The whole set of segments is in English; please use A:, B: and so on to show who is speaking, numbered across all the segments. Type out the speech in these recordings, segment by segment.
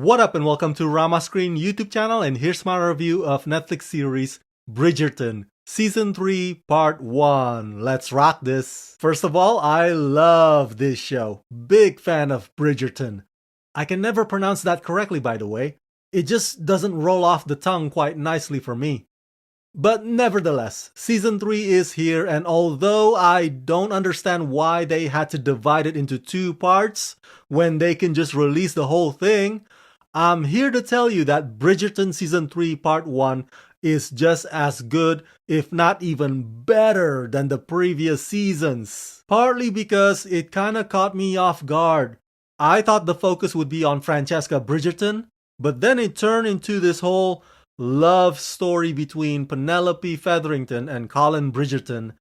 A: What up and welcome to Rama Screen YouTube channel, and here's my review of Netflix series Bridgerton Season 3 Part 1. Let's rock this! First of all, I love this show. Big fan of Bridgerton. I can never pronounce that correctly, by the way. It just doesn't roll off the tongue quite nicely for me. But nevertheless, Season 3 is here, and although I don't understand why they had to divide it into two parts when they can just release the whole thing, I'm here to tell you that Bridgerton Season 3 Part 1 is just as good, if not even better than the previous seasons. Partly because it kinda caught me off guard. I thought the focus would be on Francesca Bridgerton, but then it turned into this whole love story between Penelope Featherington and Colin Bridgerton.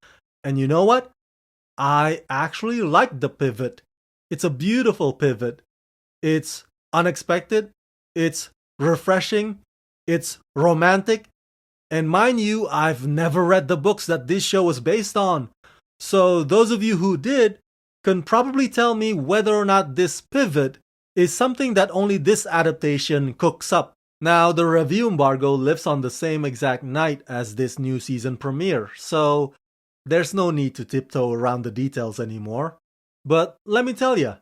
A: And you know what? I actually like the pivot. It's a beautiful pivot. It's unexpected. It's refreshing. It's romantic. And mind you, I've never read the books that this show was based on. So those of you who did can probably tell me whether or not this pivot is something that only this adaptation cooks up. Now, the review embargo lives on the same exact night as this new season premiere, so there's no need to tiptoe around the details anymore. But let me tell you,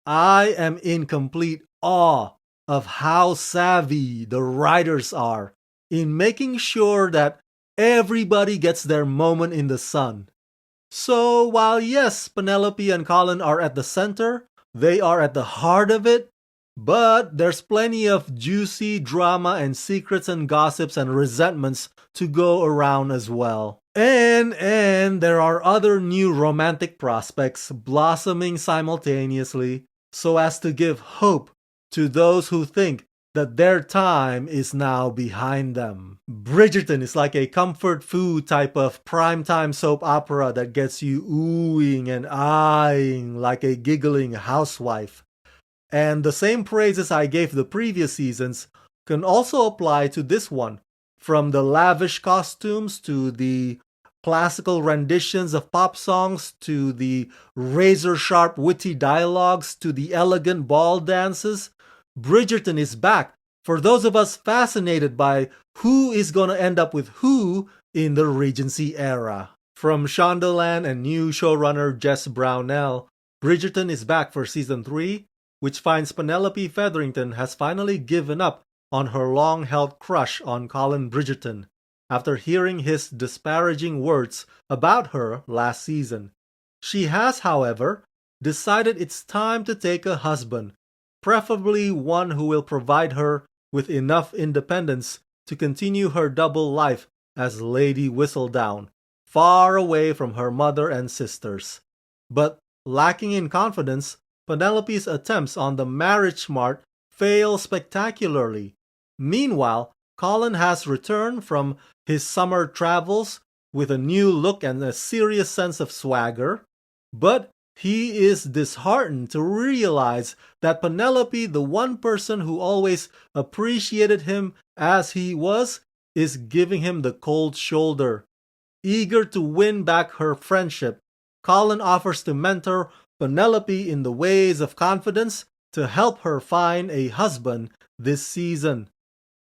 A: I am in complete awe of how savvy the writers are in making sure that everybody gets their moment in the sun. So while yes, Penelope and Colin are at the center, they are at the heart of it, but there's plenty of juicy drama and secrets and gossips and resentments to go around as well. And there are other new romantic prospects blossoming simultaneously so as to give hope to those who think that their time is now behind them. Bridgerton is like a comfort food type of primetime soap opera that gets you oohing and eyeing like a giggling housewife. And the same praises I gave the previous seasons can also apply to this one. From the lavish costumes to the classical renditions of pop songs to the razor-sharp witty dialogues to the elegant ball dances, Bridgerton is back for those of us fascinated by who is going to end up with who in the Regency era. From Shondaland and new showrunner Jess Brownell, Bridgerton is back for Season 3, which finds Penelope Featherington has finally given up on her long-held crush on Colin Bridgerton after hearing his disparaging words about her last season. She has, however, decided it's time to take a husband, preferably one who will provide her with enough independence to continue her double life as Lady Whistledown, far away from her mother and sisters. But lacking in confidence, Penelope's attempts on the marriage smart fail spectacularly. Meanwhile, Colin has returned from his summer travels with a new look and a serious sense of swagger, but he is disheartened to realize that Penelope, the one person who always appreciated him as he was, is giving him the cold shoulder. Eager to win back her friendship, Colin offers to mentor Penelope in the ways of confidence to help her find a husband this season.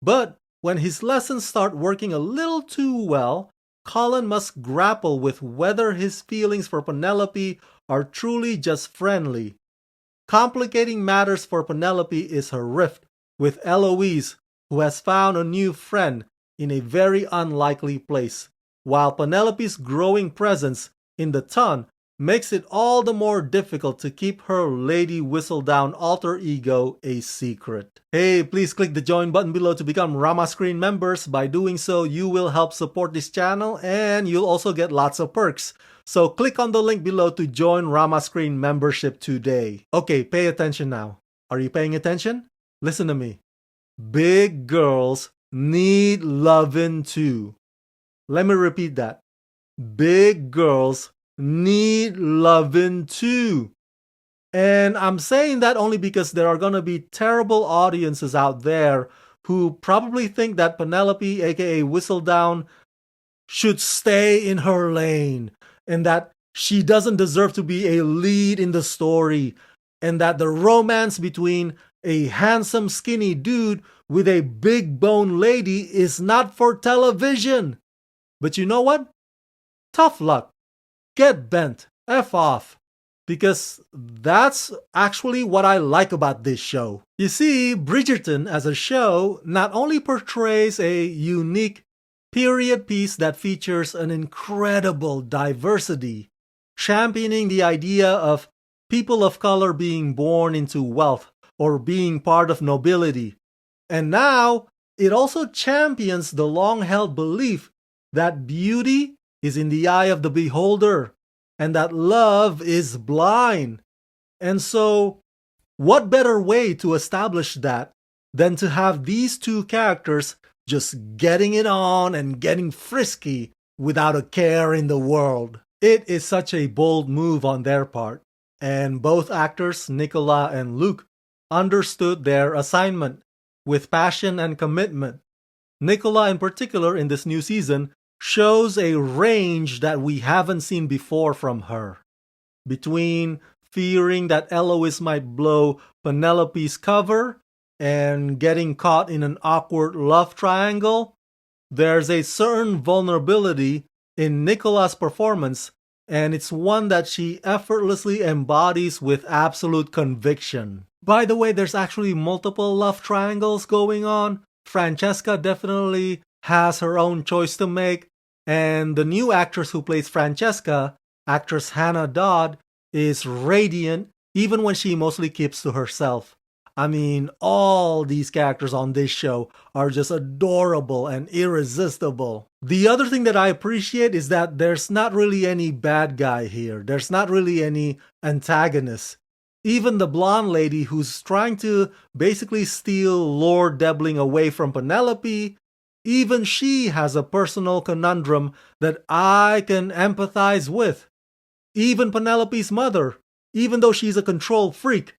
A: But when his lessons start working a little too well, Colin must grapple with whether his feelings for Penelope are truly just friendly. Complicating matters for Penelope is her rift with Eloise, who has found a new friend in a very unlikely place, while Penelope's growing presence in the ton makes it all the more difficult to keep her Lady Whistledown alter ego a secret. Hey, please click the join button below to become Rama Screen members. By doing so, you will help support this channel and you'll also get lots of perks. So click on the link below to join Rama Screen membership today. Okay, pay attention now. Are you paying attention? Listen to me. Big girls need lovin' too. Let me repeat that. Big girls need lovin' too. And I'm saying that only because there are gonna be terrible audiences out there who probably think that Penelope, aka Whistledown, should stay in her lane, and that she doesn't deserve to be a lead in the story, and that the romance between a handsome skinny dude with a big bone lady is not for television. But you know what? Tough luck. Get bent. F off. Because that's actually what I like about this show. You see, Bridgerton as a show not only portrays a unique period piece that features an incredible diversity, championing the idea of people of color being born into wealth or being part of nobility. And now, it also champions the long-held belief that beauty is in the eye of the beholder and that love is blind. And so, what better way to establish that than to have these two characters just getting it on and getting frisky without a care in the world? It is such a bold move on their part, and both actors, Nicola and Luke, understood their assignment with passion and commitment. Nicola, in particular, in this new season, shows a range that we haven't seen before from her. Between fearing that Eloise might blow Penelope's cover and getting caught in an awkward love triangle, there's a certain vulnerability in Nicola's performance, and it's one that she effortlessly embodies with absolute conviction. By the way, there's actually multiple love triangles going on. Francesca definitely has her own choice to make, and the new actress who plays Francesca, actress Hannah Dodd, is radiant even when she mostly keeps to herself. I mean, all these characters on this show are just adorable and irresistible. The other thing that I appreciate is that there's not really any bad guy here. There's not really any antagonist. Even the blonde lady who's trying to basically steal Lord Debling away from Penelope, even she has a personal conundrum that I can empathize with. Even Penelope's mother, even though she's a control freak,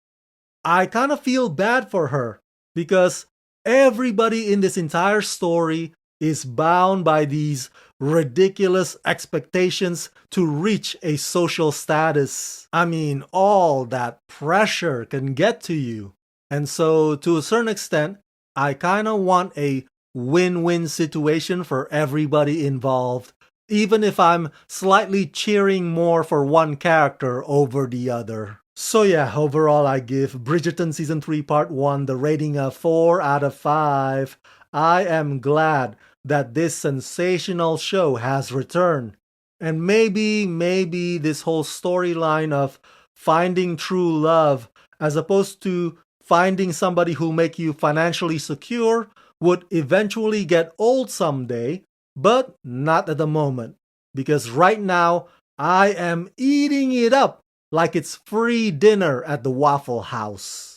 A: I kind of feel bad for her because everybody in this entire story is bound by these ridiculous expectations to reach a social status. I mean, all that pressure can get to you. And so, to a certain extent, I kind of want a win-win situation for everybody involved, even if I'm slightly cheering more for one character over the other. So yeah, overall I give Bridgerton Season 3 Part 1 the rating of 4 out of 5. I am glad that this sensational show has returned. And maybe this whole storyline of finding true love as opposed to finding somebody who'll make you financially secure would eventually get old someday, but not at the moment. Because right now, I am eating it up like it's free dinner at the Waffle House.